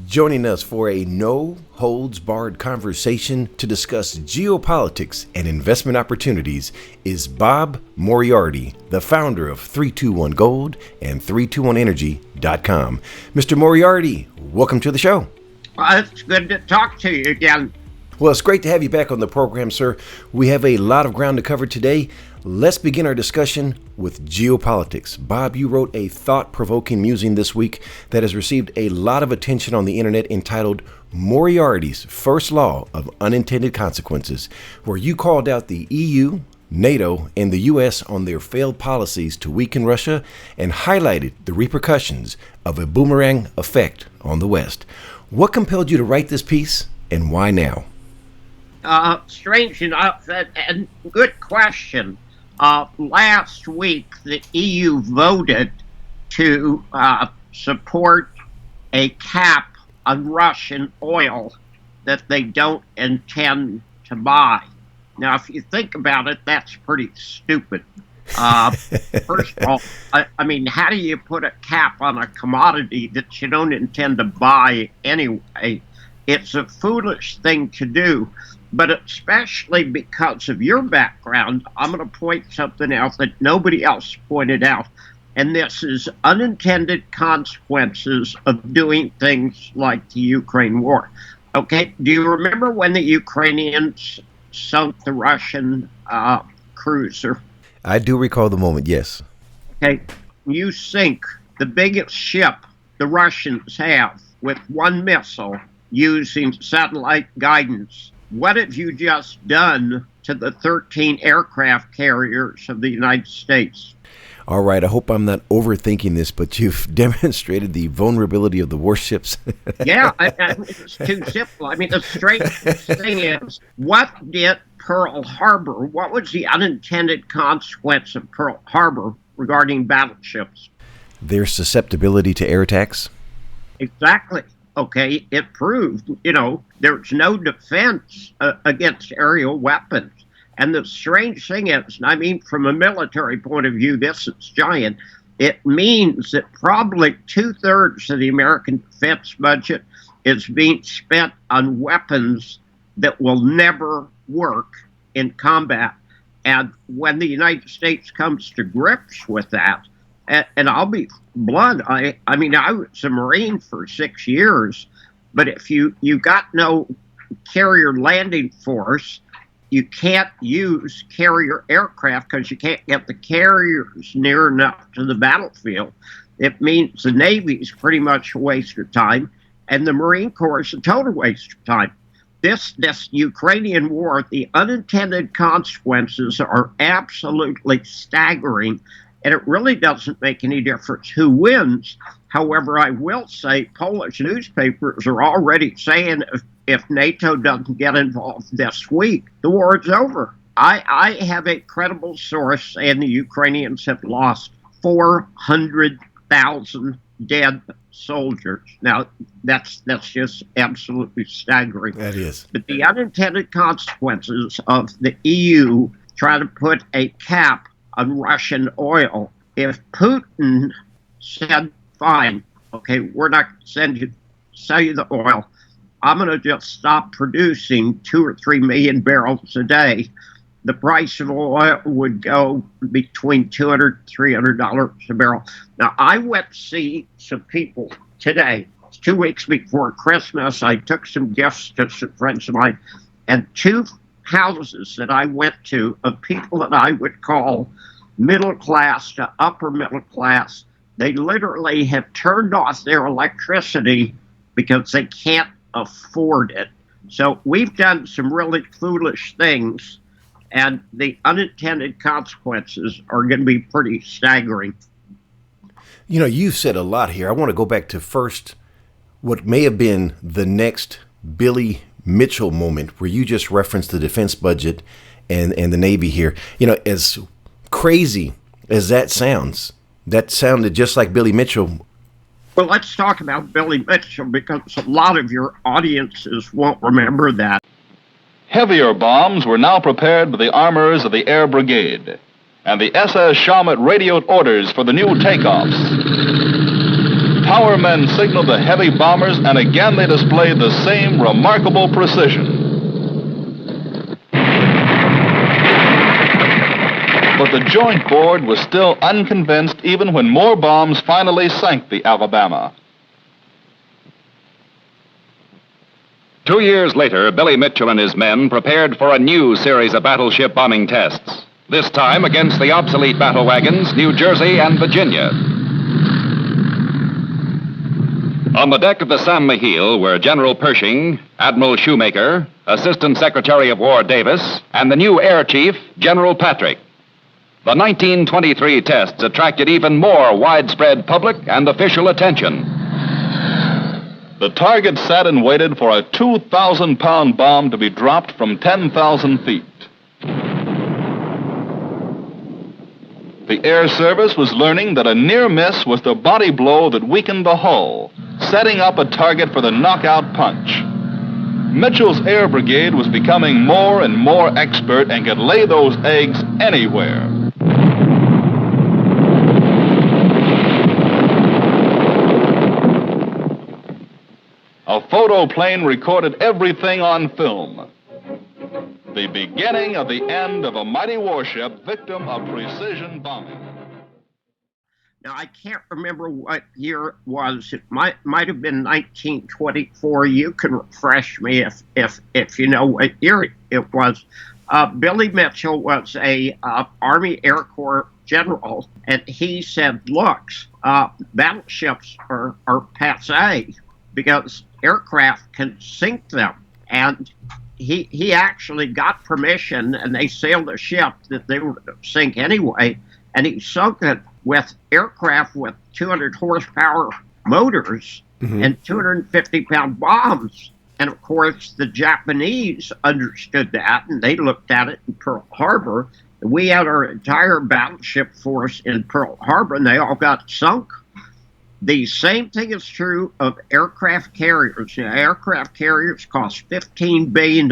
Joining us for a no-holds-barred conversation to discuss geopolitics and investment opportunities is Bob Moriarty, the founder of 321 Gold and 321energy.com. Mr. Moriarty, welcome to the show. Well, it's good to talk to you again. Well, it's great to have you back on the program, sir. We have a lot of ground to cover today. Let's begin our discussion with geopolitics. Bob, you wrote a thought-provoking musing this week that has received a lot of attention on the internet entitled Moriarty's First Law of Unintended Consequences, where you called out the EU, NATO, and the U.S. on their failed policies to weaken Russia and highlighted the repercussions of a boomerang effect on the West. What compelled you to write this piece, and why now? Strange enough, and good question. Last week, the EU voted to support a cap on Russian oil that they don't intend to buy. Now, if you think about it, that's pretty stupid. First of all, I mean, how do you put a cap on a commodity that you don't intend to buy anyway? It's a foolish thing to do. But especially because of your background, I'm going to point something out that nobody else pointed out. And this is unintended consequences of doing things like the Ukraine war. Okay, do you remember when the Ukrainians sunk the Russian cruiser? I do recall the moment, yes. Okay, you sink the biggest ship the Russians have with one missile using satellite guidance. What have you just done to the 13 aircraft carriers of the United States? All right, I hope I'm not overthinking this, but you've demonstrated the vulnerability of the warships. Yeah, it's too simple. I mean, the strange thing is, what did Pearl Harbor, what was the unintended consequence of Pearl Harbor regarding battleships? Their susceptibility to air attacks? Exactly. Okay, it proved, there's no defense against aerial weapons. And the strange thing is, and I mean, from a military point of view, this is giant. It means that probably 2/3 of the American defense budget is being spent on weapons that will never work in combat. And when the United States comes to grips with that, and I'll be blunt, I mean, I was a Marine for 6 years, but if you got no carrier landing force, you can't use carrier aircraft because you can't get the carriers near enough to the battlefield. It means the Navy's pretty much a waste of time, and the Marine Corps is a total waste of time. This Ukrainian war, the unintended consequences are absolutely staggering. And it really doesn't make any difference who wins. However, I will say Polish newspapers are already saying if NATO doesn't get involved this week, the war is over. I have a credible source saying the Ukrainians have lost 400,000 dead soldiers. Now, that's just absolutely staggering. That is. But the unintended consequences of the EU trying to put a cap on Russian oil. If Putin said, fine, okay, we're not going to sell you the oil, I'm going to just stop producing 2 or 3 million barrels a day, the price of oil would go between $200 and $300 a barrel. Now, I went to see some people today, 2 weeks before Christmas. I took some gifts to some friends of mine, and 2 houses that I went to of people that I would call middle class to upper middle class, they literally have turned off their electricity because they can't afford it. So we've done some really foolish things, and the unintended consequences are going to be pretty staggering. You've said a lot here. I want to go back to first what may have been the next Billy Mitchell moment, where you just referenced the defense budget and the Navy here. As crazy as that sounds, that sounded just like Billy Mitchell. Well, let's talk about Billy Mitchell, because a lot of your audiences won't remember that. Heavier bombs were now prepared by the armorers of the Air Brigade, and the SS Shawmut radioed orders for the new takeoffs. our men signaled the heavy bombers, and again they displayed the same remarkable precision. But the Joint Board was still unconvinced even when more bombs finally sank the Alabama. 2 years later, Billy Mitchell and his men prepared for a new series of battleship bombing tests, this time against the obsolete battle wagons, New Jersey and Virginia. On the deck of the Sam Mahil were General Pershing, Admiral Shoemaker, Assistant Secretary of War Davis, and the new Air Chief, General Patrick. The 1923 tests attracted even more widespread public and official attention. The target sat and waited for a 2,000-pound bomb to be dropped from 10,000 feet. The Air Service was learning that a near miss was the body blow that weakened the hull, setting up a target for the knockout punch. Mitchell's Air Brigade was becoming more and more expert and could lay those eggs anywhere. A photo plane recorded everything on film. The beginning of the end of a mighty warship victim of precision bombing. Now, I can't remember what year it was. It might have been 1924. You can refresh me if you know what year it was. Billy Mitchell was a Army Air Corps general, and he said, look, battleships are passé because aircraft can sink them. And he actually got permission, and they sailed a ship that they were going to sink anyway, and he sunk it with aircraft with 200 horsepower motors and 250-pound bombs. And of course, the Japanese understood that, and they looked at it in Pearl Harbor. We had our entire battleship force in Pearl Harbor, and they all got sunk. The same thing is true of aircraft carriers. You know, aircraft carriers cost $15 billion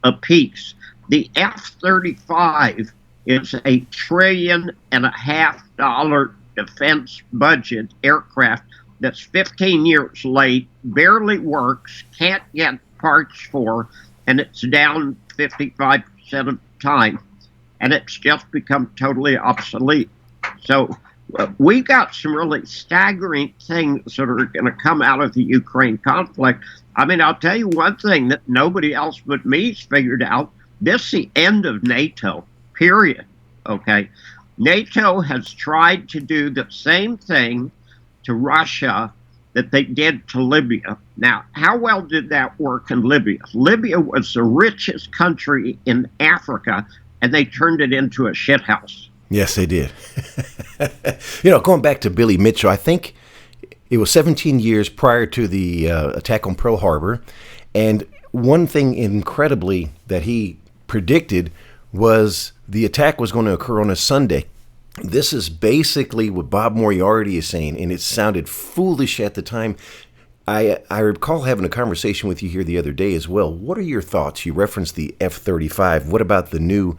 apiece. The F-35 is $1.5 trillion defense budget aircraft that's 15 years late, barely works, can't get parts for, and it's down 55% of the time. And it's just become totally obsolete. So we got some really staggering things that are going to come out of the Ukraine conflict. I mean, I'll tell you one thing that nobody else but me's figured out. This is the end of NATO, period. Okay? NATO has tried to do the same thing to Russia that they did to Libya. Now, how well did that work in Libya? Libya was the richest country in Africa, and they turned it into a shithouse. Yes, they did. You know, going back to Billy Mitchell, I think it was 17 years prior to the attack on Pearl Harbor. And one thing incredibly that he predicted was the attack was going to occur on a Sunday. This is basically what Bob Moriarty is saying, and it sounded foolish at the time. I recall having a conversation with you here the other day as well. What are your thoughts? You referenced the F-35. What about the new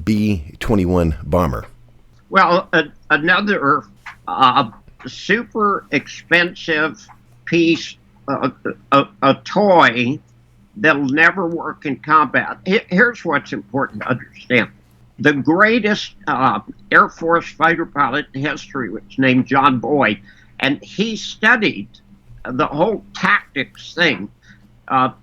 B-21 bomber? Well, another super expensive piece, a toy that'll never work in combat. Here's what's important to understand. The greatest Air Force fighter pilot in history was named John Boyd, and he studied the whole tactics thing.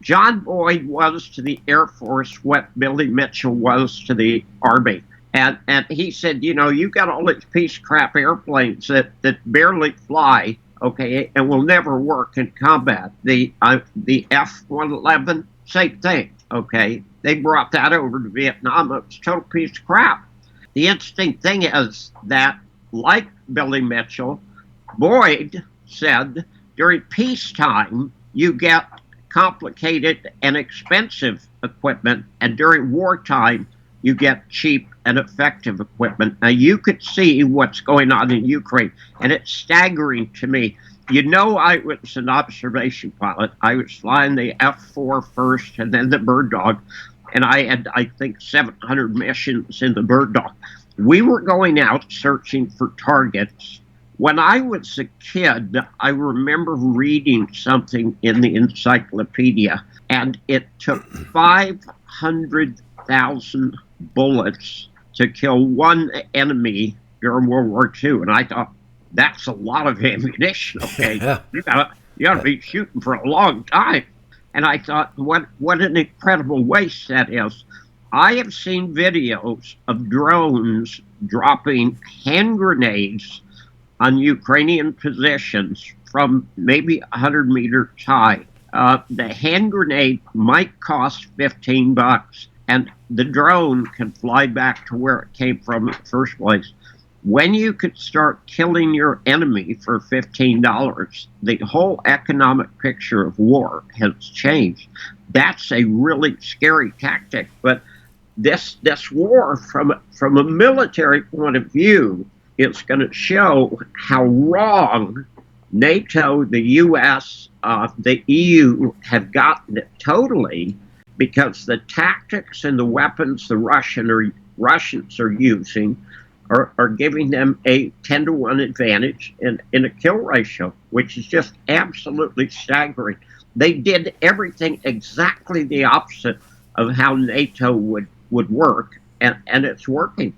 John Boyd was to the Air Force what Billy Mitchell was to the Army. And he said, you know, you got all these piece of crap airplanes that barely fly, okay, and will never work in combat. The F-111, same thing, okay. They brought that over to Vietnam. It was a total piece of crap. The interesting thing is that, like Billy Mitchell, Boyd said, during peacetime, you get complicated and expensive equipment, and during wartime, you get cheap and effective equipment. Now, you could see what's going on in Ukraine, and it's staggering to me. You know, I was an observation pilot. I was flying the F-4 first and then the Bird Dog, and I had, I think, 700 missions in the Bird Dog. We were going out searching for targets When I was a kid, I remember reading something in the encyclopedia, and it took 500,000 bullets to kill one enemy during World War II. And I thought, that's a lot of ammunition, okay? Yeah. You gotta be shooting for a long time. And I thought, what an incredible waste that is. I have seen videos of drones dropping hand grenades on Ukrainian positions from maybe 100 meters high. The hand grenade might cost $15, and the drone can fly back to where it came from in the first place. When you could start killing your enemy for $15, the whole economic picture of war has changed. That's a really scary tactic. But this war, from a military point of view, is going to show how wrong NATO, the U.S., the EU have gotten it totally, because the tactics and the weapons the Russians are using are giving them a 10-to-1 advantage in a kill ratio, which is just absolutely staggering. They did everything exactly the opposite of how NATO would work, and it's working.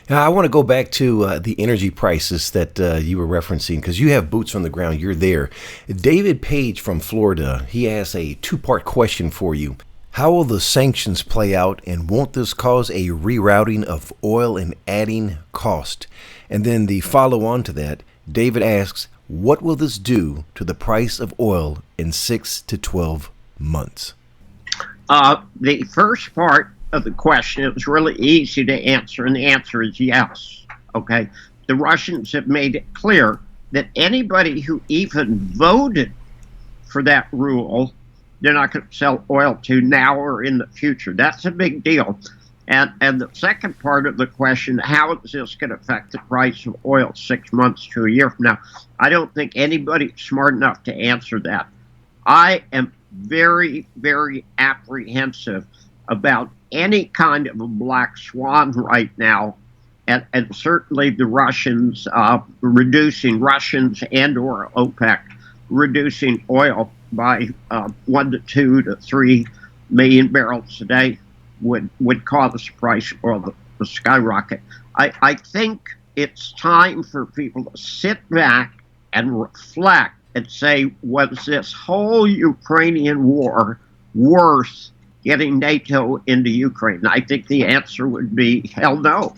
Now, I want to go back to the energy prices that you were referencing, because you have boots on the ground. You're there. David Page from Florida, he has a two-part question for you. How will the sanctions play out, and won't this cause a rerouting of oil and adding cost? And then the follow-on to that, David asks, what will this do to the price of oil in 6 to 12 months? The first part of the question is really easy to answer, and the answer is yes. Okay, the Russians have made it clear that anybody who even voted for that rule, they're not going to sell oil to now or in the future. That's a big deal. And the second part of the question, how is this going to affect the price of oil 6 months to a year from now? I don't think anybody's smart enough to answer that. I am very, very apprehensive about any kind of a black swan right now, and certainly the Russians Russians and or OPEC reducing oil by 1 to 2 to 3 million barrels a day would cause the price of oil to skyrocket. I think it's time for people to sit back and reflect and say, was this whole Ukrainian war worth getting NATO into Ukraine? I think the answer would be hell no.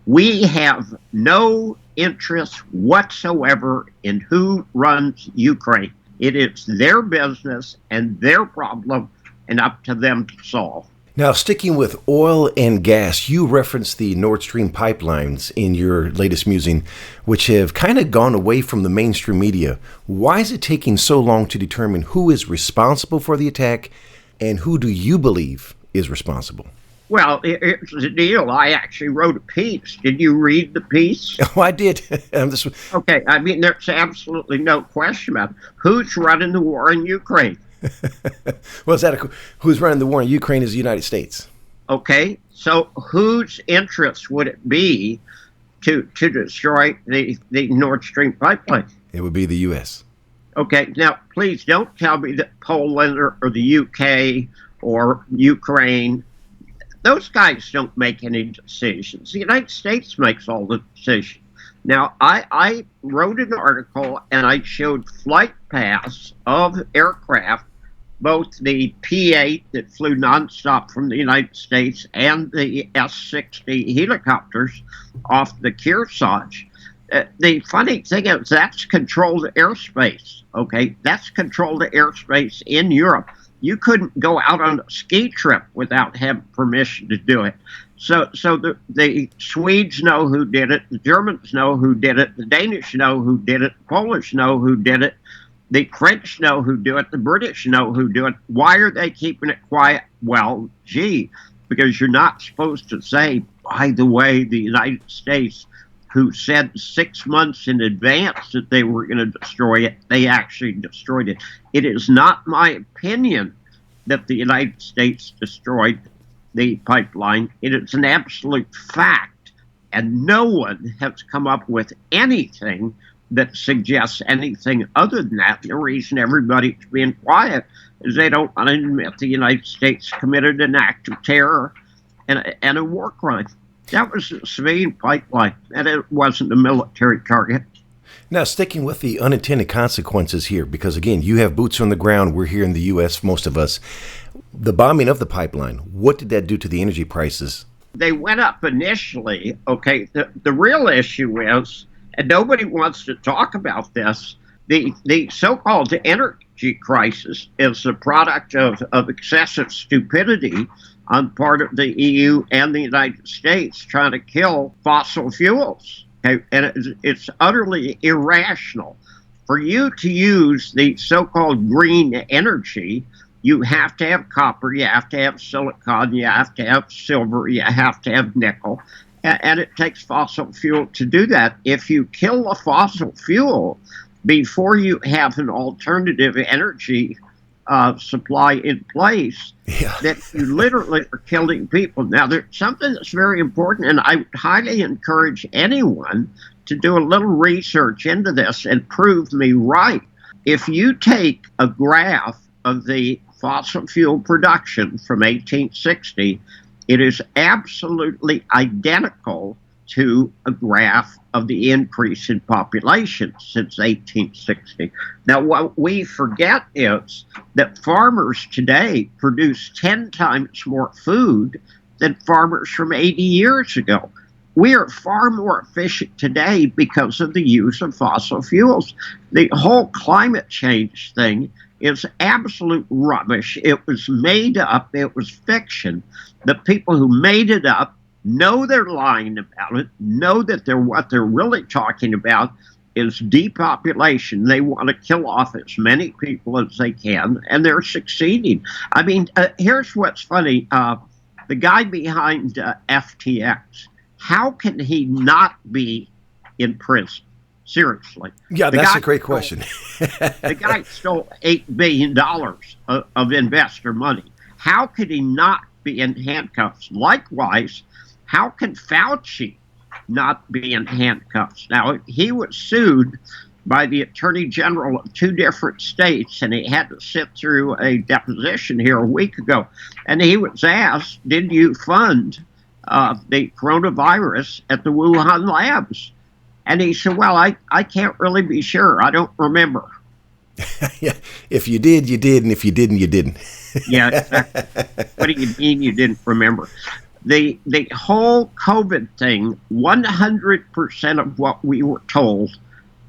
We have no interest whatsoever in who runs Ukraine. It is their business and their problem, and up to them to solve. Now, sticking with oil and gas, you referenced the Nord Stream pipelines in your latest musing, which have kind of gone away from the mainstream media. Why is it taking so long to determine who is responsible for the attack, and who do you believe is responsible? Well, here's the deal. I actually wrote a piece. Did you read the piece? Oh, I did. Okay, I mean, there's absolutely no question about it. Who's running the war in Ukraine? Well, who's running the war in Ukraine is the United States. Okay, so whose interest would it be to destroy the Nord Stream pipeline? It would be the U.S. Okay, now please don't tell me that Poland or the UK or Ukraine, those guys don't make any decisions. The United States makes all the decisions. Now, I wrote an article and I showed flight paths of aircraft, both the P-8 that flew nonstop from the United States and the S-60 helicopters off the Kearsarge. The funny thing is that's controlled airspace, okay? That's controlled airspace in Europe. You couldn't go out on a ski trip without having permission to do it. So the Swedes know who did it, the Germans know who did it, the Danish know who did it, the Polish know who did it, the French know who do it, the British know who do it. Why are they keeping it quiet? Well, gee, because you're not supposed to say, by the way, the United States, who said 6 months in advance that they were going to destroy it, they actually destroyed it. It is not my opinion that the United States destroyed the pipeline. It is an absolute fact, and no one has come up with anything that suggests anything other than that. The reason everybody's being quiet is they don't want to admit the United States committed an act of terror and a war crime. That was the civilian pipeline, and it wasn't a military target. Now, sticking with the unintended consequences here, because again, you have boots on the ground. We're here in the U.S., most of us. The bombing of the pipeline, what did that do to the energy prices? They went up initially. Okay, the real issue is, and nobody wants to talk about this, the so-called energy crisis is the product of excessive stupidity on part of the EU and the United States trying to kill fossil fuels. Okay? And it's utterly irrational. For you to use the so-called green energy, you have to have copper, you have to have silicon, you have to have silver, you have to have nickel, and it takes fossil fuel to do that. If you kill a fossil fuel before you have an alternative energy supply in place, that you literally are killing people. Now, there's something that's very important, and I would highly encourage anyone to do a little research into this and prove me right. If you take a graph of the fossil fuel production from 1860, it is absolutely identical to a graph of the increase in population since 1860. Now, what we forget is that farmers today produce 10 times more food than farmers from 80 years ago. We are far more efficient today because of the use of fossil fuels. The whole climate change thing is absolute rubbish. It was made up. It was fiction. The people who made it up know they're lying about it, know that what they're really talking about is depopulation. They want to kill off as many people as they can, and they're succeeding. I mean, here's what's funny. The guy behind FTX, how can he not be in prison? Seriously. Yeah, that's a great question. The guy stole $8 billion of investor money. How could he not be in handcuffs? Likewise, how can Fauci not be in handcuffs? Now, he was sued by the attorney general of 2 different states, and he had to sit through a deposition here a week ago. And he was asked, did you fund the coronavirus at the Wuhan labs? And he said, well, I can't really be sure. I don't remember. Yeah, if you did, you did, and if you didn't, you didn't. Yeah, exactly. What do you mean you didn't remember? The whole COVID thing, 100% of what we were told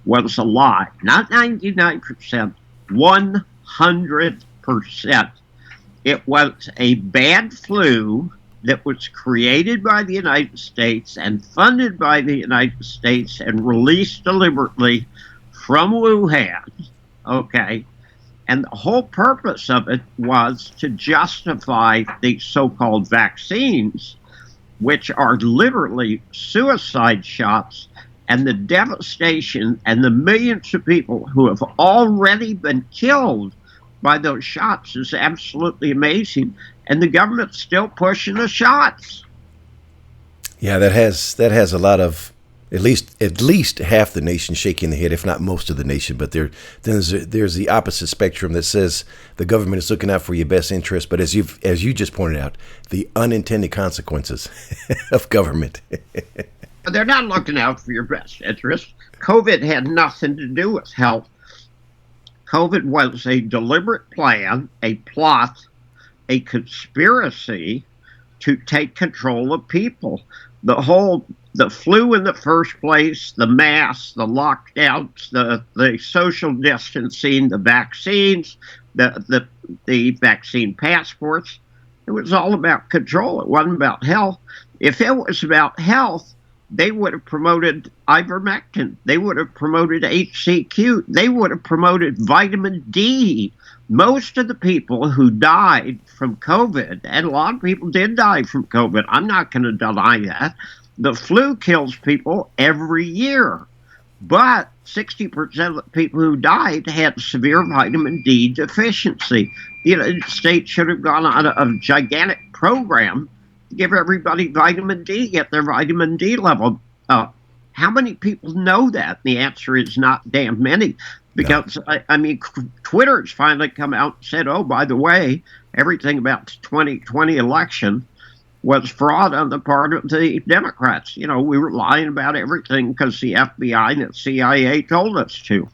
was a lie. Not 99%, 100%. It was a bad flu that was created by the United States and funded by the United States and released deliberately from Wuhan, okay? And the whole purpose of it was to justify the so-called vaccines, which are literally suicide shots, and the devastation and the millions of people who have already been killed by those shots is absolutely amazing. And the government's still pushing the shots. Yeah, that has a lot of at least half the nation shaking the head, if not most of the nation. But there's the opposite spectrum that says the government is looking out for your best interest. But as you just pointed out, the unintended consequences of government. They're not looking out for your best interest. COVID had nothing to do with health. COVID was a deliberate plan, a plot, a conspiracy to take control of people. The flu in the first place, the masks, the lockdowns, the social distancing, the vaccines, the vaccine passports, it was all about control. It wasn't about health. If it was about health, they would have promoted ivermectin. They would have promoted HCQ. They would have promoted vitamin D. Most of the people who died from COVID, and a lot of people did die from COVID, I'm not going to deny that. The flu kills people every year. But 60% of the people who died had severe vitamin D deficiency. The United States should have gone on a gigantic program to give everybody vitamin D, get their vitamin D level up. how many people know that? The answer is not damn many. Because, no. I mean, Twitter's finally come out and said, oh, by the way, everything about the 2020 election was fraud on the part of the Democrats. You know, we were lying about everything because the FBI and the CIA told us to.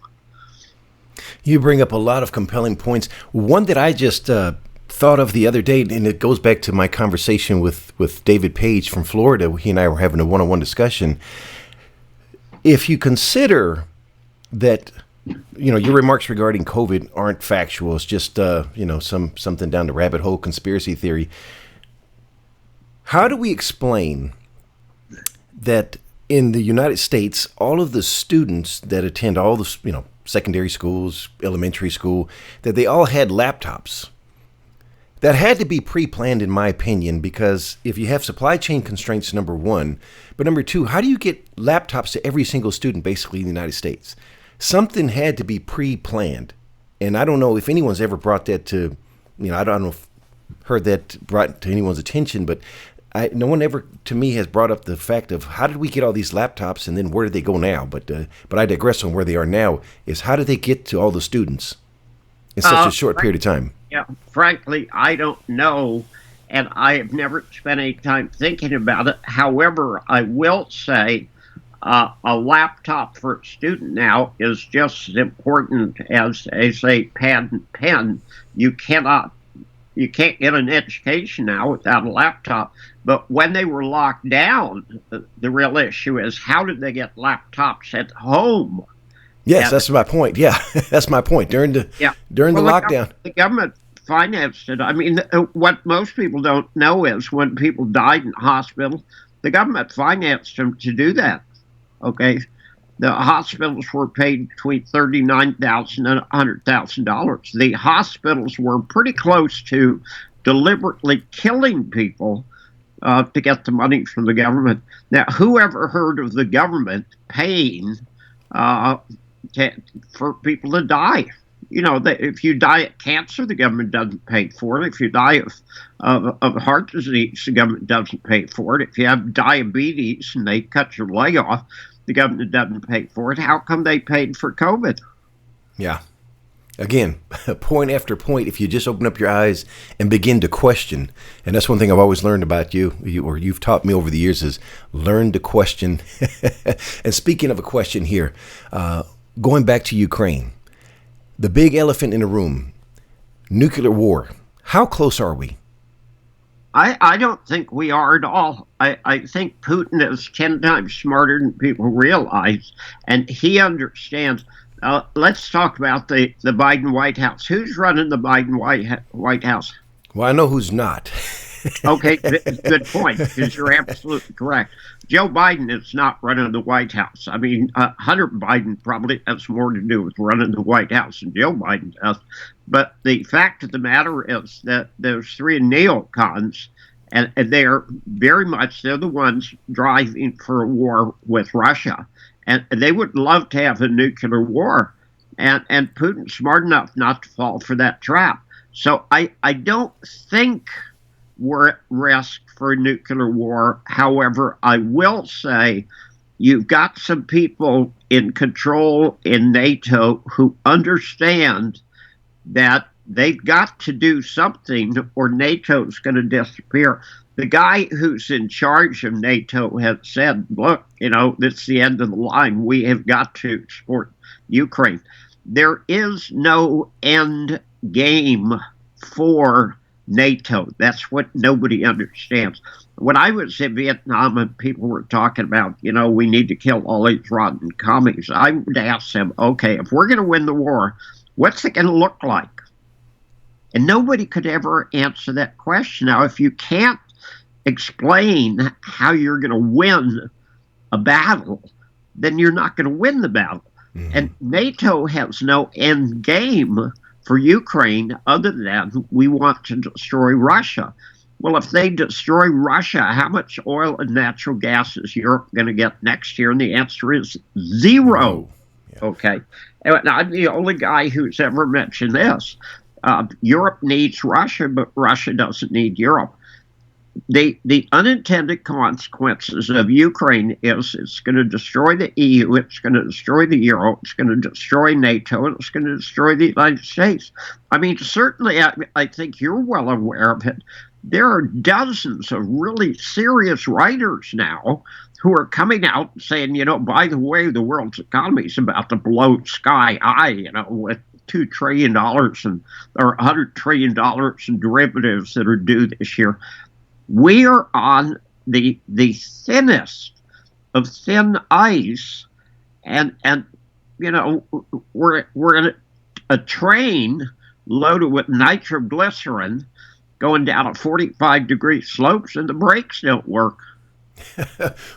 You bring up a lot of compelling points. One that I just thought of the other day, and it goes back to my conversation with David Page from Florida. He and I were having a one-on-one discussion. If you consider that, you know, your remarks regarding COVID aren't factual, it's just, you know, something down the rabbit hole conspiracy theory. How do we explain that in the United States, all of the students that attend all the, you know, secondary schools, elementary school, that they all had laptops? That had to be pre-planned, in my opinion, because if you have supply chain constraints, number one, but number two, how do you get laptops to every single student basically in the United States? Something had to be pre-planned. And I don't know if anyone's ever brought that to, you know, I don't know if heard that brought to anyone's attention, but no one ever, to me, has brought up the fact of how did we get all these laptops and then where did they go now? But I digress on where they are now, is how did they get to all the students in such a short period of time? Yeah, frankly, I don't know, and I have never spent any time thinking about it. However, I will say a laptop for a student now is just as important as a pad and pen. You can't get an education now without a laptop. But when they were locked down, the real issue is how did they get laptops at home? Yes, that's my point. Yeah, that's my point. During the lockdown, the government financed it. I mean, what most people don't know is when people died in hospital, the government financed them to do that. Okay, the hospitals were paid between $39,000 and $100,000. The hospitals were pretty close to deliberately killing people to get the money from the government. Now, whoever heard of the government paying for people to die? You know, if you die of cancer, the government doesn't pay for it. If you die of heart disease, the government doesn't pay for it. If you have diabetes and they cut your leg off, the government doesn't pay for it. How come they paid for COVID? Yeah. Again, point after point, if you just open up your eyes and begin to question, and that's one thing I've always learned about or you've taught me over the years, is learn to question. And speaking of a question here, going back to Ukraine, the big elephant in the room, nuclear war. How close are we? I don't think we are at all. I think Putin is 10 times smarter than people realize, and he understands. Let's talk about the Biden White House. Who's running the Biden White House? Well, I know who's not. Okay, good point, because you're absolutely correct. Joe Biden is not running the White House. I mean, Hunter Biden probably has more to do with running the White House than Joe Biden does. But the fact of the matter is that those three neocons, and they're the ones driving for a war with Russia. And they would love to have a nuclear war. And Putin's smart enough not to fall for that trap. So I don't think we're at risk for a nuclear war. However, I will say you've got some people in control in NATO who understand that they've got to do something or NATO's going to disappear. The guy who's in charge of NATO has said, look, you know, this is the end of the line. We have got to support Ukraine. There is no end game for NATO. That's what nobody understands. When I was in Vietnam and people were talking about, you know, we need to kill all these rotten commies, I would ask them, okay, if we're going to win the war, what's it going to look like? And nobody could ever answer that question. Now, if you can't explain how you're going to win a battle, then you're not going to win the battle. Mm-hmm. And NATO has no end game for Ukraine other than we want to destroy Russia. Well, if they destroy Russia, how much oil and natural gas is Europe going to get next year? And the answer is zero. Yeah. Okay. And I'm the only guy who's ever mentioned this. Europe needs Russia, but Russia doesn't need Europe. the unintended consequences of Ukraine is it's going to destroy the EU, it's going to destroy the euro, it's going to destroy NATO, and it's going to destroy the United States. I mean, certainly, I think you're well aware of it. There are dozens of really serious writers now who are coming out and saying, by the way, the world's economy is about to blow sky high, with $2 trillion or $100 trillion in derivatives that are due this year. We are on the thinnest of thin ice, and we're in a train loaded with nitroglycerin going down a 45-degree slopes, and the brakes don't work.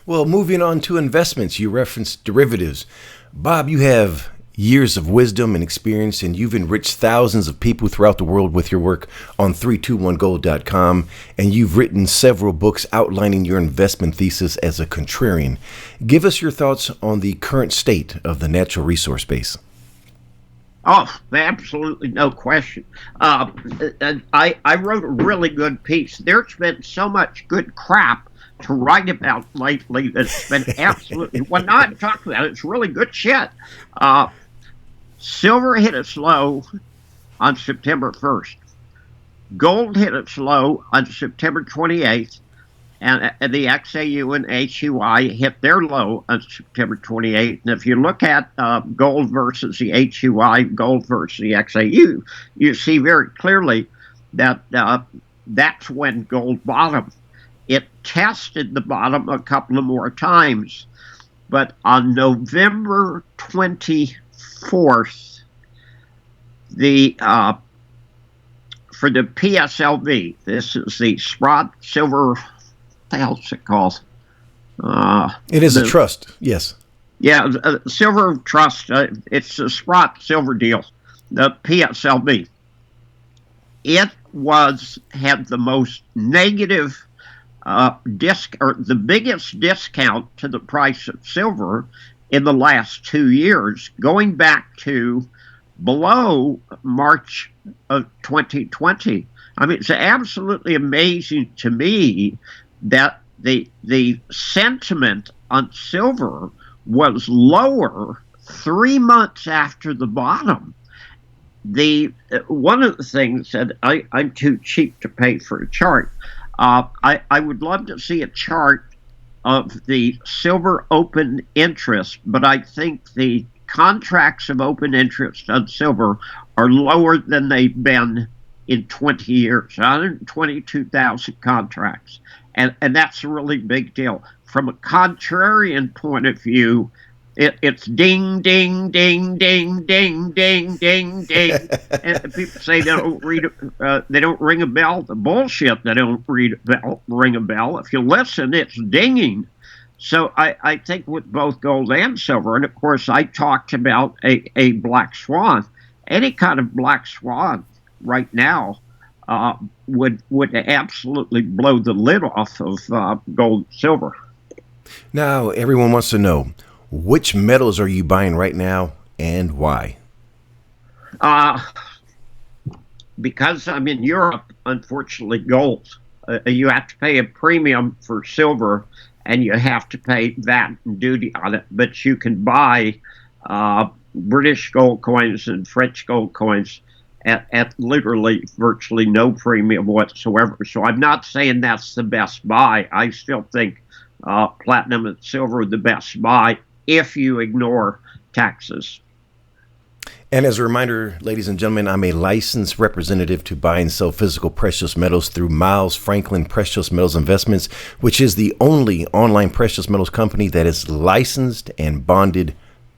Well, moving on to investments, you referenced derivatives. Bob, you have years of wisdom and experience, and you've enriched thousands of people throughout the world with your work on 321gold.com, and you've written several books outlining your investment thesis as a contrarian. Give us your thoughts on the current state of the natural resource space. Oh, absolutely no question. I wrote a really good piece. There's been so much good crap to write about lately that's been absolutely, well, not talking about it, it's really good shit. Silver hit its low on September 1st. Gold hit its low on September 28th, and the XAU and HUI hit their low on September 28th. And if you look at gold versus the HUI, gold versus the XAU, you see very clearly that that's when gold bottomed. It tested the bottom a couple of more times, but on November 24th, for the PSLV, this is the Sprott Silver, what the hell's it called? It is a trust, yes. Yeah, Silver Trust. It's the Sprott Silver deal, the PSLV. It had the most negative the biggest discount to the price of silver in the last 2 years, going back to below March of 2020. I mean, it's absolutely amazing to me that the sentiment on silver was lower 3 months after the bottom. One of the things that I'm too cheap to pay for a chart. I would love to see a chart of the silver open interest, but I think the contracts of open interest on silver are lower than they've been in 20 years, 122,000 contracts. And that's a really big deal. From a contrarian point of view, it's ding, ding, ding, ding, ding, ding, ding, ding. And people say they don't ring a bell. The bullshit, they don't ring a bell. If you listen, it's dinging. So I think with both gold and silver, and of course I talked about a black swan. Any kind of black swan right now would absolutely blow the lid off of gold and silver. Now, everyone wants to know, which metals are you buying right now and why? Because I'm in Europe, unfortunately, gold. You have to pay a premium for silver, and you have to pay VAT and duty on it. But you can buy British gold coins and French gold coins at literally virtually no premium whatsoever. So I'm not saying that's the best buy. I still think platinum and silver are the best buy if you ignore taxes. And as a reminder, ladies and gentlemen, I'm a licensed representative to buy and sell physical precious metals through Miles Franklin Precious Metals Investments, which is the only online precious metals company that is licensed and bonded,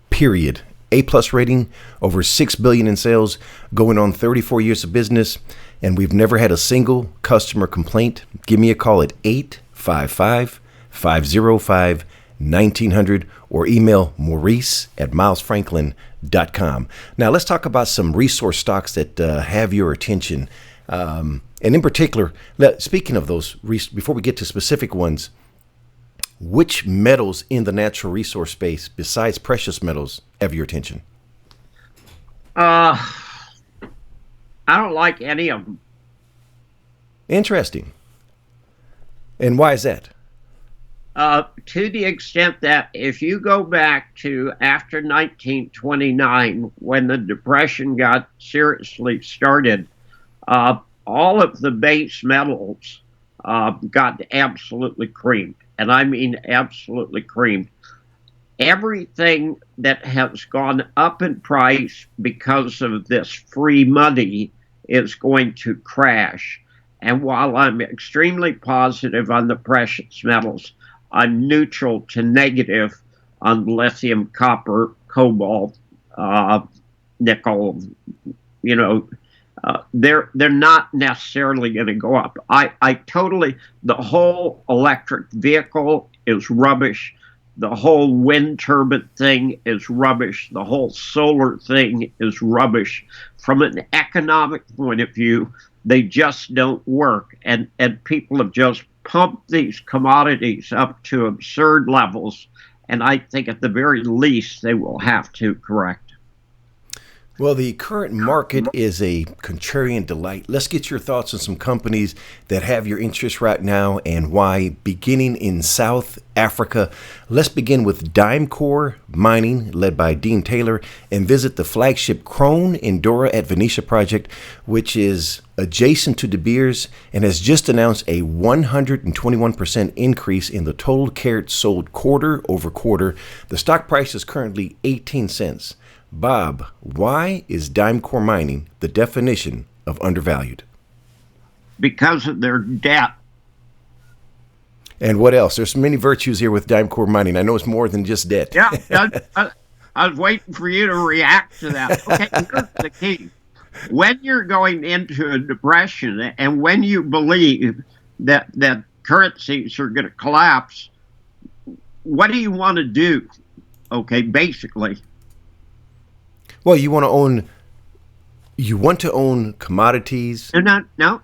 period. A-plus rating, over $6 billion in sales, going on 34 years of business, and we've never had a single customer complaint. Give me a call at 855-505-1900 or email Maurice at milesfranklin.com. Now, let's talk about some resource stocks that have your attention. And in particular, speaking of those, before we get to specific ones, which metals in the natural resource space, besides precious metals, have your attention? I don't like any of them. Interesting. And why is that? To the extent that if you go back to after 1929, when the Depression got seriously started, all of the base metals got absolutely creamed. And I mean absolutely creamed. Everything that has gone up in price because of this free money is going to crash. And while I'm extremely positive on the precious metals, I'm neutral to negative on lithium, copper, cobalt, nickel. You know, they're not necessarily going to go up. The whole electric vehicle is rubbish. The whole wind turbine thing is rubbish. The whole solar thing is rubbish. From an economic point of view, they just don't work. And people have just pumped these commodities up to absurd levels. And I think at the very least, they will have to correct. Well, the current market is a contrarian delight. Let's get your thoughts on some companies that have your interest right now and why. Beginning in South Africa, let's begin with Dimecore Mining, led by Dean Taylor, and visit the flagship Crone Endora at Venetia project, which is adjacent to De Beers and has just announced a 121% increase in the total carats sold quarter over quarter. The stock price is currently 18 cents. Bob, why is Dimecore Mining the definition of undervalued? Because of their debt. And what else? There's many virtues here with Dimecore Mining. I know it's more than just debt. Yeah, I was waiting for you to react to that. Okay, here's the key. When you're going into a depression and when you believe that currencies are going to collapse, what do you want to do? Okay, basically. Well, you want to own commodities. No.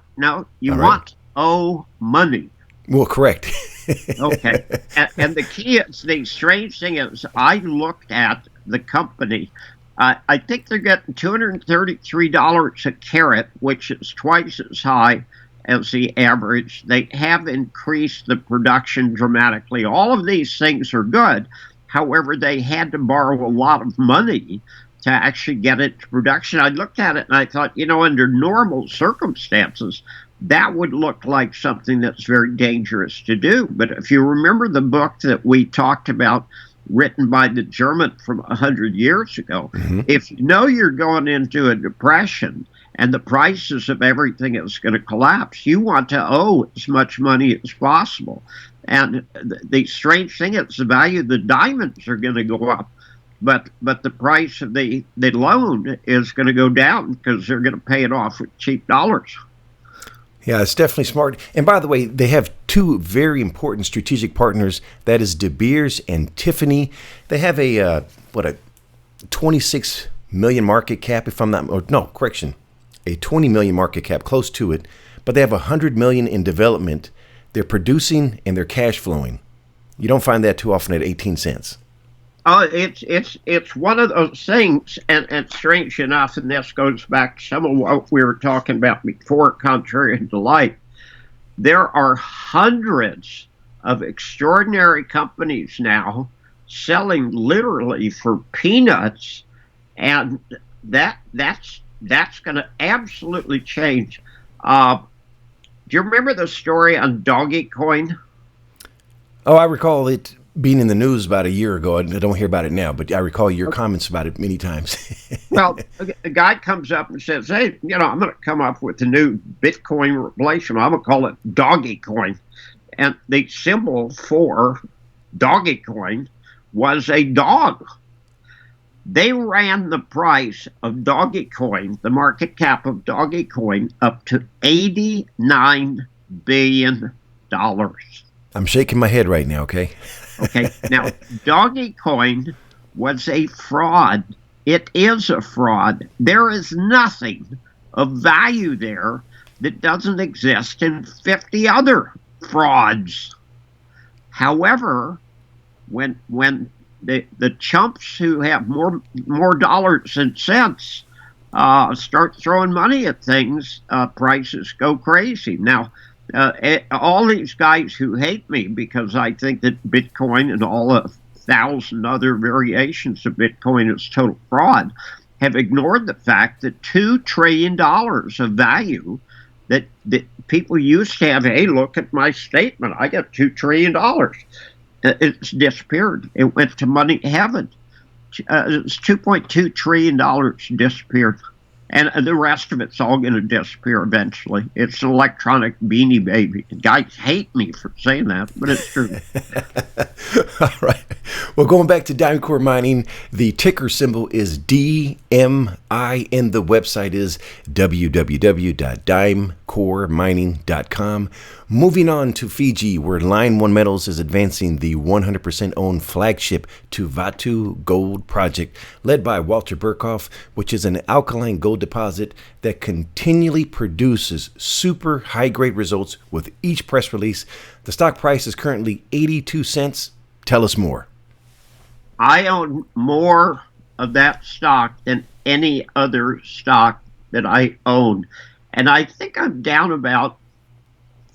You want to owe money. Well, correct. Okay. And the key is, the strange thing is, I looked at the company. I think they're getting $233 a carat, which is twice as high as the average. They have increased the production dramatically. All of these things are good. However, they had to borrow a lot of money to actually get it to production. I looked at it and I thought, under normal circumstances, that would look like something that's very dangerous to do. But if you remember the book that we talked about, written by the German from 100 years ago, if you know you're going into a depression and the prices of everything is going to collapse, you want to owe as much money as possible. And the strange thing is, the value of the diamonds are going to go up. But the price of the loan is going to go down because they're going to pay it off with cheap dollars. Yeah, it's definitely smart. And by the way, they have two very important strategic partners. That is De Beers and Tiffany. They have a 26 million market cap, if I'm not, a 20 million market cap, close to it. But they have 100 million in development. They're producing and they're cash flowing. You don't find that too often at 18 cents. It's one of those things, and strange enough, and this goes back to some of what we were talking about before, contrarian delight. There are hundreds of extraordinary companies now selling literally for peanuts, and that's going to absolutely change. Do you remember the story on Dogecoin? Oh, I recall it being in the news about a year ago. I don't hear about it now, but I recall your comments about it many times. Well, a guy comes up and says, hey, I'm going to come up with a new Bitcoin replacement. I'm going to call it Dogecoin. And the symbol for Dogecoin was a dog. They ran the price of Dogecoin, the market cap of Dogecoin, up to $89 billion. I'm shaking my head right now, okay? Okay, now, Dogecoin was a fraud. It is a fraud. There is nothing of value there that doesn't exist in 50 other frauds. However, when the chumps who have more dollars than cents start throwing money at things, prices go crazy. Now, All these guys who hate me because I think that Bitcoin and all 1,000 other variations of Bitcoin is total fraud have ignored the fact that $2 trillion of value that people used to have. Hey, look at my statement. I got $2 trillion. It's disappeared. It went to money heaven. It's $2.2 trillion disappeared. And the rest of it's all going to disappear eventually. It's an electronic beanie baby. Guys hate me for saying that, but it's true. All right. Well, going back to Dimecore Mining, the ticker symbol is DMI, and the website is www.dimecoremining.com. Moving on to Fiji, where Line 1 Metals is advancing the 100% owned flagship Tuvatu Gold Project, led by Walter Burkhoff, which is an alkaline gold deposit that continually produces super high-grade results with each press release. The stock price is currently 82 cents. Tell us more. I own more of that stock than any other stock that I own. And I think I'm down about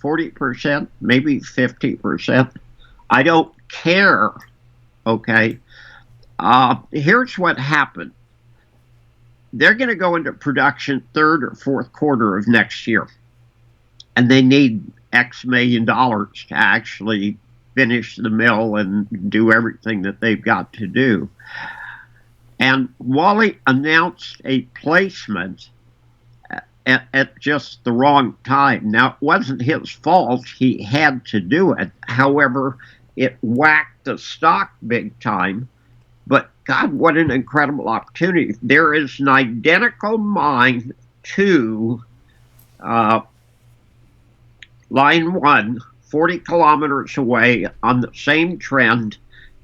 40%, maybe 50%. I don't care. Okay. Here's what happened. They're going to go into production third or fourth quarter of next year. And they need X million dollars to actually finish the mill and do everything that they've got to do. And Wally announced a placement at just the wrong time. Now, it wasn't his fault. He had to do it. However, it whacked the stock big time. But God, what an incredible opportunity. There is an identical mine to Line 1, 40 kilometers away on the same trend,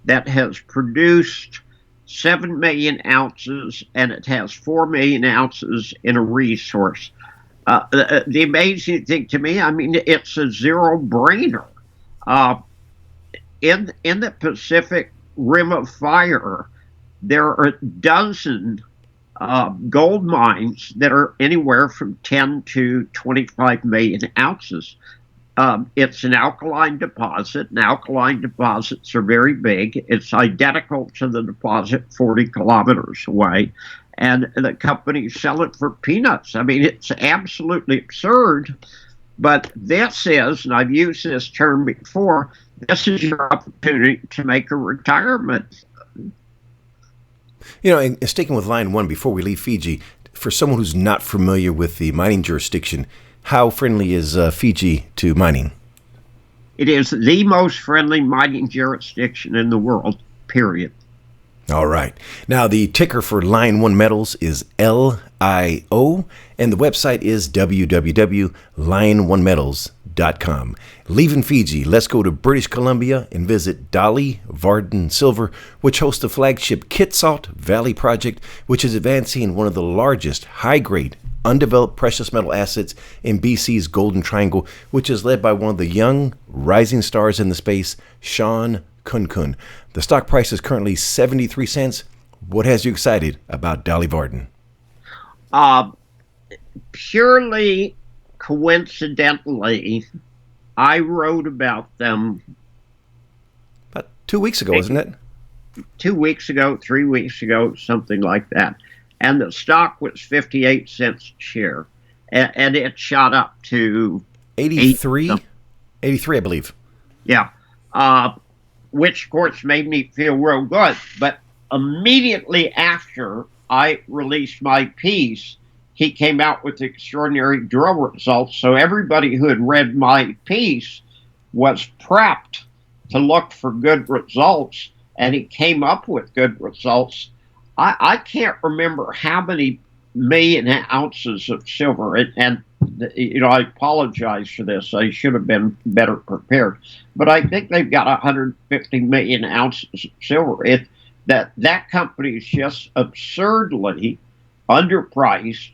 that has produced 7 million ounces, and it has 4 million ounces in a resource. The amazing thing to me, I mean, it's a zero-brainer. In the Pacific Rim of Fire, there are a dozen gold mines that are anywhere from 10 to 25 million ounces. It's an alkaline deposit, and alkaline deposits are very big. It's identical to the deposit 40 kilometers away, and the companies sell it for peanuts. I mean, it's absolutely absurd, but this is, and I've used this term before, this is your opportunity to make a retirement. You know, and sticking with Line 1, before we leave Fiji, for someone who's not familiar with the mining jurisdiction, how friendly is Fiji to mining? It is the most friendly mining jurisdiction in the world, period. All right. Now, the ticker for Line 1 Metals is LIO, and the website is www.line1metals.com. Leaving Fiji, let's go to British Columbia and visit Dolly Varden Silver, which hosts the flagship Kitsault Valley project, which is advancing one of the largest high-grade undeveloped precious metal assets in BC's Golden Triangle, which is led by one of the young rising stars in the space, Sean Kun. The stock price is currently 73 cents. What has you excited about Dolly Varden? Purely coincidentally, I wrote about them about 2 weeks ago, isn't it? 2 weeks ago, 3 weeks ago, something like that. And the stock was 58 cents a share. And it shot up to 83? 83, I believe. Yeah. Which, of course, made me feel real good. But immediately after I released my piece, he came out with extraordinary drill results. So everybody who had read my piece was prepped to look for good results, and he came up with good results. I can't remember how many million ounces of silver, and you know, I apologize for this. I should have been better prepared, but I think they've got 150 million ounces of silver. That company is just absurdly underpriced,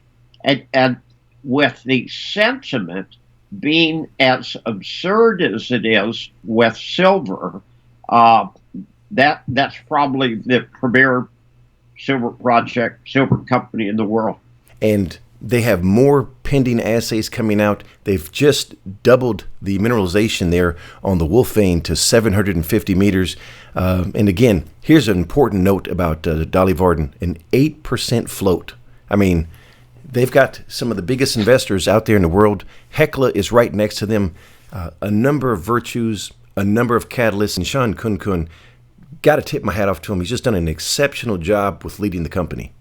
and with the sentiment being as absurd as it is with silver, that's probably the premier silver company in the world. And they have more pending assays coming out. They've just doubled the mineralization there on the Wolf vein to 750 meters. And again, here's an important note about Dolly Varden, an 8% float. I mean, they've got some of the biggest investors out there in the world. Hecla is right next to them. A number of virtues, a number of catalysts, and Sean Kun, got to tip my hat off to him. He's just done an exceptional job with leading the company.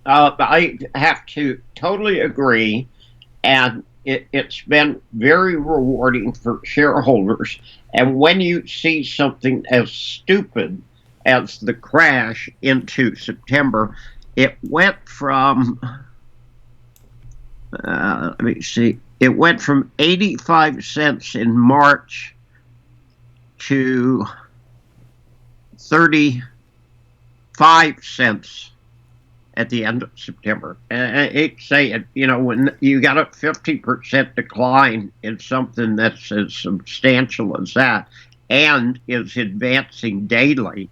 I have to totally agree, and it's been very rewarding for shareholders. And when you see something as stupid as the crash into September, it went from, let me see, it went from 85 cents in March to 35 cents at the end of September. It's saying, when you got a 50% decline in something that's as substantial as that and is advancing daily,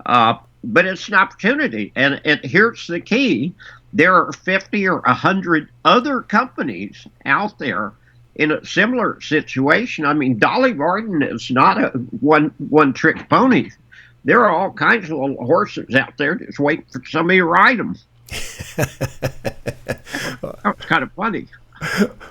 but it's an opportunity. And here's the key. There are 50 or 100 other companies out there in a similar situation. I mean, Dolly Varden is not a one-trick pony. There are all kinds of little horses out there just waiting for somebody to ride them. That was kind of funny.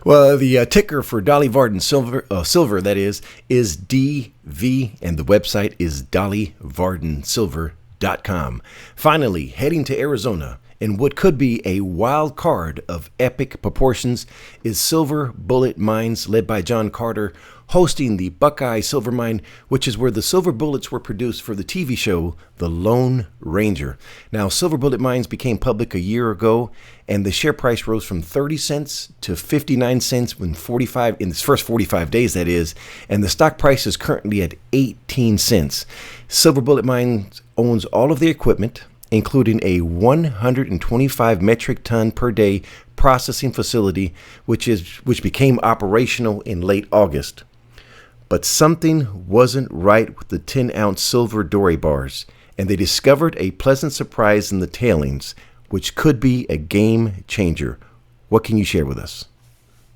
Well, the ticker for Dolly Varden Silver, that is DV, and the website is dollyvardensilver.com. Finally, heading to Arizona, and what could be a wild card of epic proportions is Silver Bullet Mines, led by John Carter, hosting the Buckeye Silver Mine, which is where the silver bullets were produced for the TV show The Lone Ranger. Now, Silver Bullet Mines became public a year ago, and the share price rose from 30 cents to 59 cents in its first 45 days, that is, and the stock price is currently at 18 cents. Silver Bullet Mines owns all of the equipment, including a 125 metric ton per day processing facility, which became operational in late August. But something wasn't right with the 10-ounce silver doré bars, and they discovered a pleasant surprise in the tailings, which could be a game changer. What can you share with us?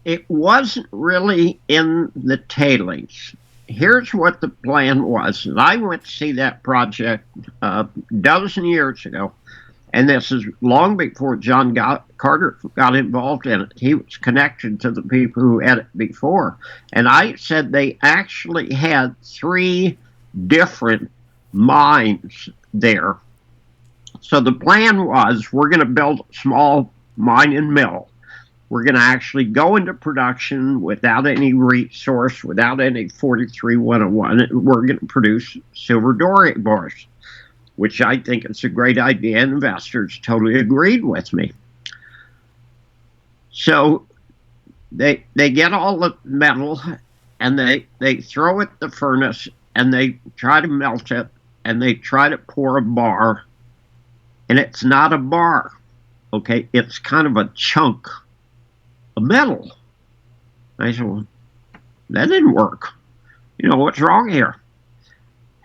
It wasn't really in the tailings. Here's what the plan was. And I went to see that project a dozen years ago, and this is long before John Carter got involved in it. He was connected to the people who had it before. And I said they actually had 3 different mines there. So the plan was, we're going to build a small mine and mill. We're going to actually go into production without any resource, without any 43-101. We're going to produce silver doré bars, which I think is a great idea, and investors totally agreed with me. So they get all the metal, and they throw it in the furnace, and they try to melt it, and they try to pour a bar, and it's not a bar, okay? It's kind of a chunk of metal. I said, well, that didn't work. What's wrong here?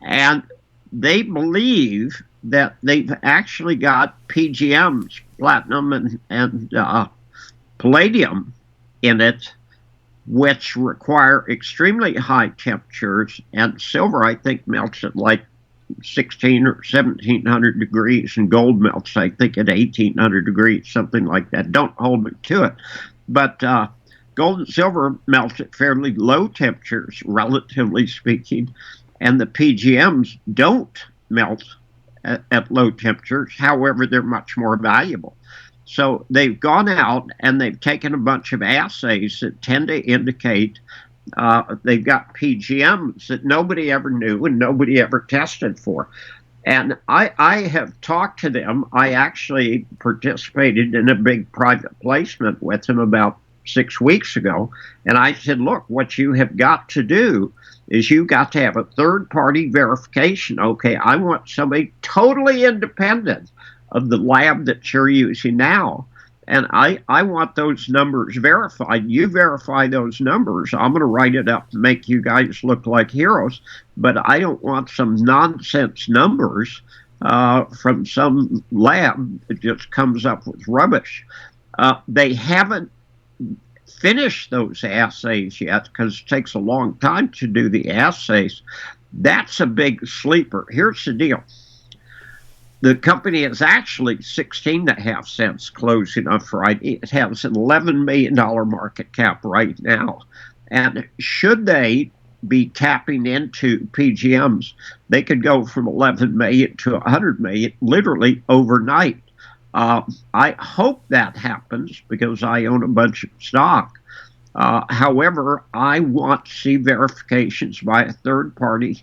And they believe that they've actually got PGMs, platinum and palladium in it, which require extremely high temperatures. And silver, I think, melts at like 16 or 1700 degrees, and gold melts, I think, at 1800 degrees, something like that. Don't hold me to it. But gold and silver melt at fairly low temperatures, relatively speaking, and the PGMs don't melt at low temperatures. However, they're much more valuable. So they've gone out and they've taken a bunch of assays that tend to indicate they've got PGMs that nobody ever knew and nobody ever tested for. And I have talked to them. I actually participated in a big private placement with them about 6 weeks ago. And I said, look, what you have got to do is you've got to have a third-party verification. Okay, I want somebody totally independent of the lab that you're using now. And I want those numbers verified. You verify those numbers. I'm going to write it up to make you guys look like heroes. But I don't want some nonsense numbers from some lab that just comes up with rubbish. They haven't finished those assays yet because it takes a long time to do the assays. That's a big sleeper. Here's the deal. The company is actually 16.5 cents closing on Friday. It has an $11 million market cap right now. And should they be tapping into PGMs, they could go from 11 million to 100 million literally overnight. I hope that happens because I own a bunch of stock. However, I want to see verifications by a third party,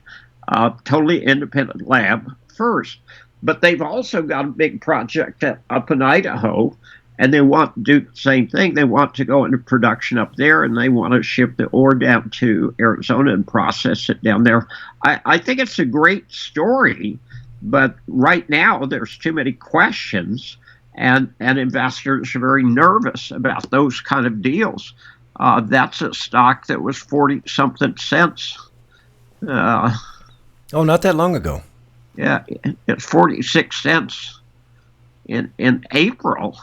totally independent lab first. But they've also got a big project up in Idaho, and they want to do the same thing. They want to go into production up there, and they want to ship the ore down to Arizona and process it down there. I think it's a great story, but right now there's too many questions, and investors are very nervous about those kind of deals. That's a stock that was 40-something cents. Oh, not that long ago. Yeah, it's 46 cents in April.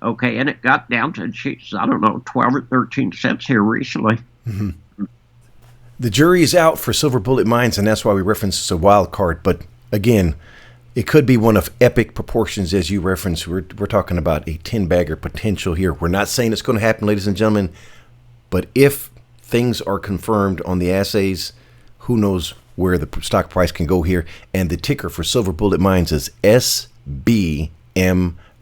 Okay, and it got down to, I don't know, 12 or 13 cents here recently. Mm-hmm. The jury is out for Silver Bullet Mines, and that's why we reference it's a wild card. But again, it could be one of epic proportions, as you referenced. We're talking about a 10-bagger potential here. We're not saying it's going to happen, ladies and gentlemen, but if things are confirmed on the assays, who knows where the stock price can go here. And the ticker for Silver Bullet Mines is SBMI,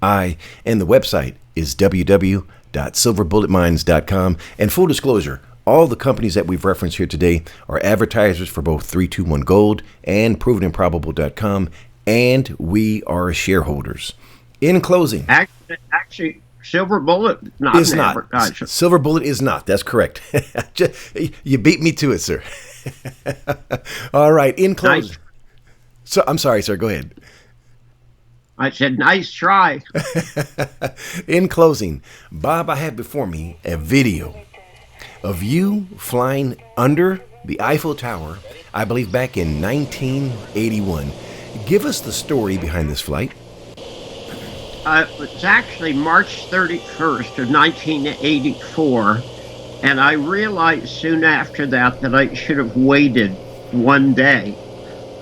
and the website is www.silverbulletmines.com. And full disclosure, all the companies that we've referenced here today are advertisers for both 321 Gold and provenandprobable.com, and we are shareholders. In closing, actually Silver Bullet is not. Silver Bullet is not. That's correct. You beat me to it, sir. All right. In closing. Nice. So I'm sorry, sir. Go ahead. I said, nice try. In closing, Bob, I have before me a video of you flying under the Eiffel Tower, I believe back in 1981. Give us the story behind this flight. It's actually March 31st of 1984, and I realized soon after that I should have waited one day.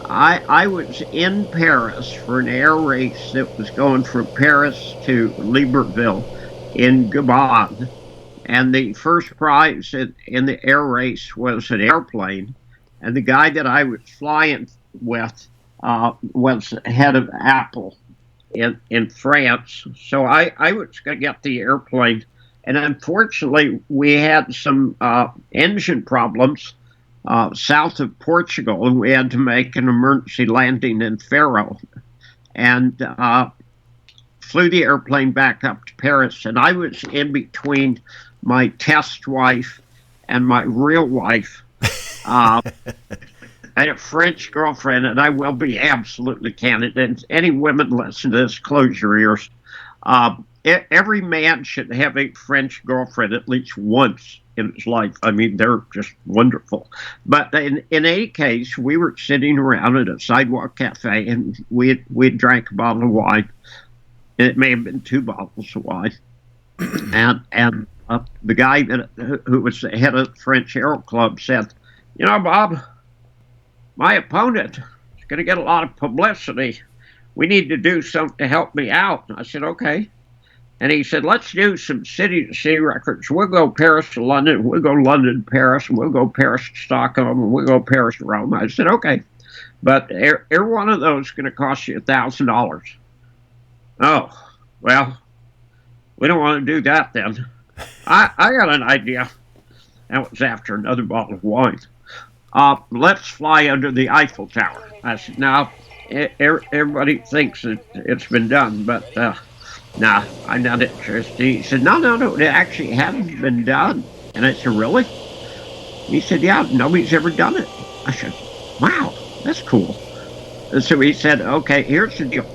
I was in Paris for an air race that was going from Paris to Libreville in Gabon, and the first prize in the air race was an airplane, and the guy that I was flying with was head of Apple in France. So I was going to get the airplane, and unfortunately we had some engine problems south of Portugal, and we had to make an emergency landing in Faro, and flew the airplane back up to Paris. And I was in between my test wife and my real wife. I had a French girlfriend, and I will be absolutely candid. And any women listen to this, close your ears. Every man should have a French girlfriend at least once in his life. I mean, they're just wonderful. But in any case, we were sitting around at a sidewalk cafe, and we drank a bottle of wine. It may have been 2 bottles of wine. And the guy who was the head of the French Aero Club said, "You know, Bob, my opponent is going to get a lot of publicity. We need to do something to help me out." And I said, "Okay." And he said, "Let's do some city-to-city records. We'll go Paris to London, we'll go London to Paris, and we'll go Paris to Stockholm, and we'll go Paris to Rome." I said, "Okay. But every one of those is going to cost you $1,000. Oh, well, we don't want to do that then. I got an idea. That was after another bottle of wine. Let's fly under the Eiffel Tower." I said, "Now, everybody thinks it's been done, but nah, I'm not interested." He said, no, it actually hasn't been done." And I said, "Really?" He said, "Yeah, nobody's ever done it." I said, "Wow, that's cool." And so he said, "Okay, here's the deal.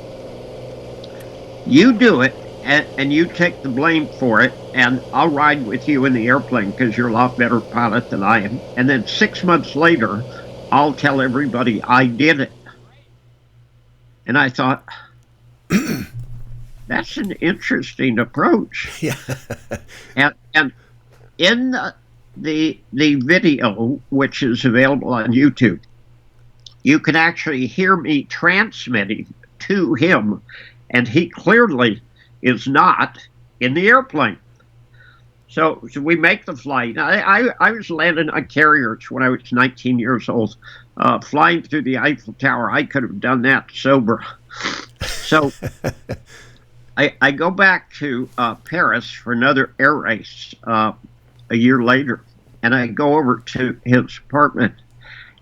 You do it, and you take the blame for it, and I'll ride with you in the airplane because you're a lot better pilot than I am. And then 6 months later, I'll tell everybody I did it." And I thought, that's an interesting approach. Yeah. And in the video, which is available on YouTube, you can actually hear me transmitting to him, and he clearly is not in the airplane. So we make the flight. I was landing on carriers when I was 19 years old, flying through the Eiffel Tower. I could have done that sober. So I go back to Paris for another air race a year later, and I go over to his apartment.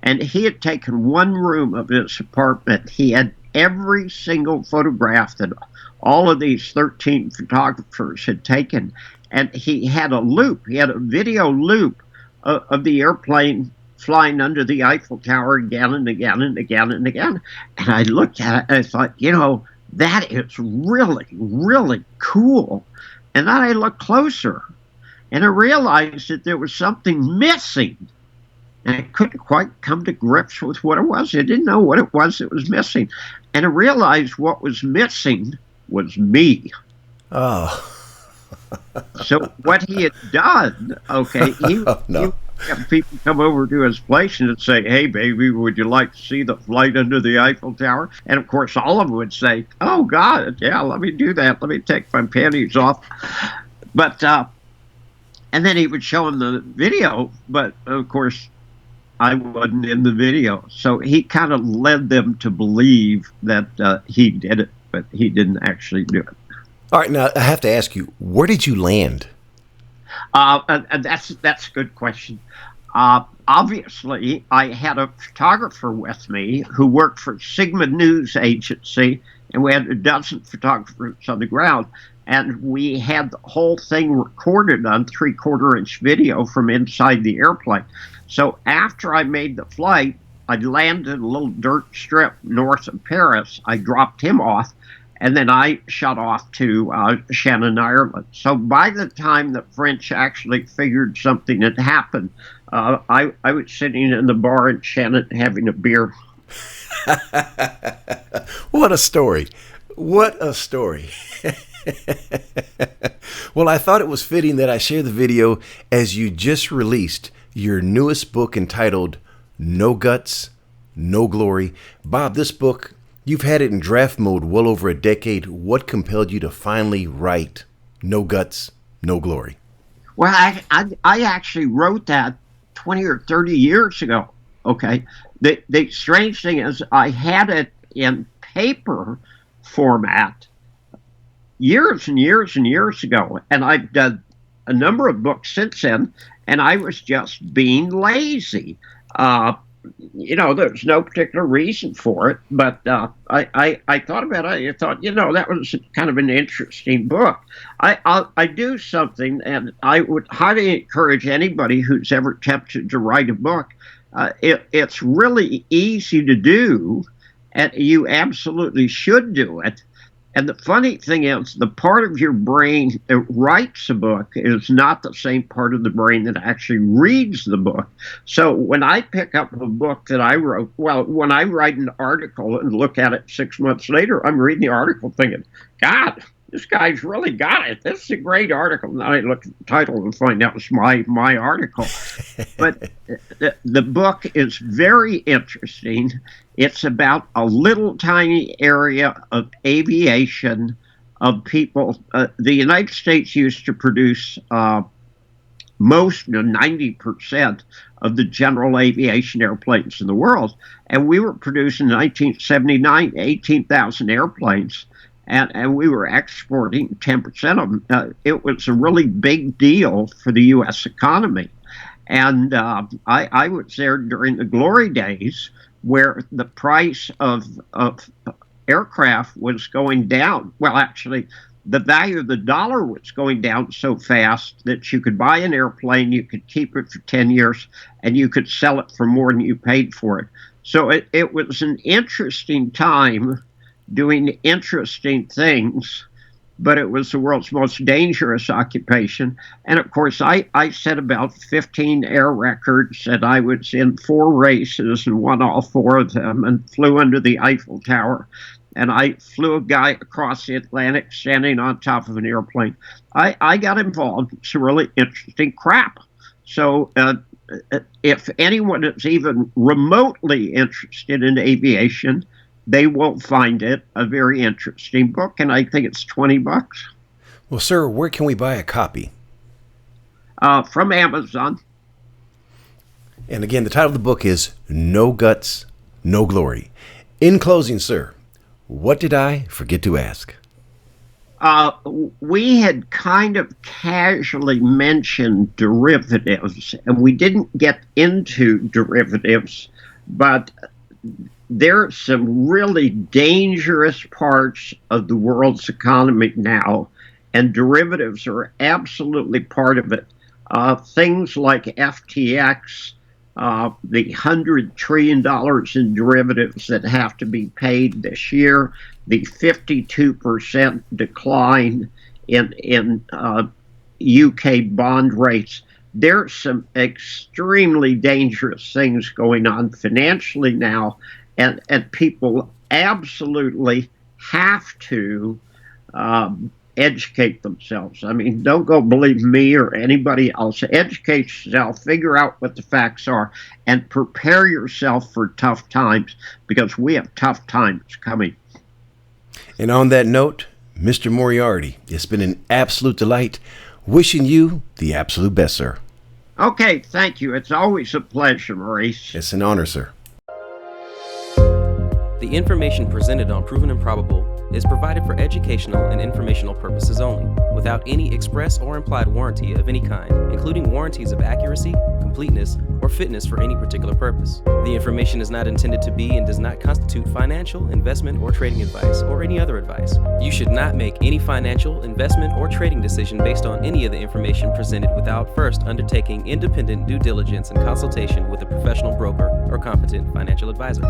And he had taken one room of his apartment. He had every single photograph that all of these 13 photographers had taken. And he had a loop. He had a video loop of the airplane flying under the Eiffel Tower again and again and again and again. And I looked at it and I thought, that is really, really cool. And then I looked closer and I realized that there was something missing. And I couldn't quite come to grips with what it was. I didn't know what it was that was missing. And I realized what was missing was me. Oh. So what he had done, he had people come over to his place and say, "Hey, baby, would you like to see the flight under the Eiffel Tower?" And, of course, all of them would say, "Oh, God, yeah, let me do that. Let me take my panties off." But, and then he would show them the video, but, of course, I wasn't in the video. So he kind of led them to believe that he did it, but he didn't actually do it. All right, now I have to ask you, where did you land? And that's a good question. Obviously, I had a photographer with me who worked for Sigma News Agency, and we had a dozen photographers on the ground, and we had the whole thing recorded on 3/4-inch video from inside the airplane. So after I made the flight, I landed a little dirt strip north of Paris. I dropped him off, and then I shot off to Shannon, Ireland. So by the time the French actually figured something had happened, I was sitting in the bar in Shannon having a beer. What a story. What a story. Well, I thought it was fitting that I share the video as you just released your newest book entitled No Guts, No Glory. Bob, this book, you've had it in draft mode well over a decade. What compelled you to finally write No Guts, No Glory? Well, I actually wrote that 20 or 30 years ago, okay? The strange thing is I had it in paper format years and years and years ago, and I've done a number of books since then, and I was just being lazy. There's no particular reason for it, but I thought about it. I thought, that was kind of an interesting book. I do something, and I would highly encourage anybody who's ever attempted to write a book. It's really easy to do, and you absolutely should do it. And the funny thing is, the part of your brain that writes a book is not the same part of the brain that actually reads the book. So when I pick up a book that I wrote, when I write an article and look at it 6 months later, I'm reading the article thinking, God, this guy's really got it. This is a great article. And I look at the title and find out it's my article. But the book is very interesting. It's about a little tiny area of aviation of people. The United States used to produce most, 90% of the general aviation airplanes in the world. And we were producing in 1979 18,000 airplanes. And we were exporting 10% of them. It was a really big deal for the U.S. economy. And I was there during the glory days where the price of aircraft was going down. Well, actually, the value of the dollar was going down so fast that you could buy an airplane, you could keep it for 10 years, and you could sell it for more than you paid for it. So it was an interesting time doing interesting things, but it was the world's most dangerous occupation. And of course, I set about 15 air records, and I was in 4 races and won all 4 of them and flew under the Eiffel Tower. and I flew a guy across the Atlantic standing on top of an airplane. I got involved in some really interesting crap. So if anyone is even remotely interested in aviation, they will find it a very interesting book, and I think it's $20. Well, sir, where can we buy a copy? From Amazon. And again, the title of the book is No Guts, No Glory. In closing, sir, what did I forget to ask? We had kind of casually mentioned derivatives, and we didn't get into derivatives, but there are some really dangerous parts of the world's economy now, and derivatives are absolutely part of it. Things like FTX, the $100 trillion in derivatives that have to be paid this year, the 52% decline in UK bond rates. There's some extremely dangerous things going on financially now, and people absolutely have to educate themselves. I mean, don't go believe me or anybody else. Educate yourself, figure out what the facts are, and prepare yourself for tough times, because we have tough times coming. And on that note, Mr. Moriarty, it's been an absolute delight. Wishing you the absolute best, sir. Okay, thank you. It's always a pleasure, Maurice. It's an honor, sir. The information presented on Proven and Probable is provided for educational and informational purposes only, without any express or implied warranty of any kind, including warranties of accuracy, completeness, or fitness for any particular purpose. The information is not intended to be and does not constitute financial, investment, or trading advice, or any other advice. You should not make any financial, investment, or trading decision based on any of the information presented without first undertaking independent due diligence and consultation with a professional broker or competent financial advisor.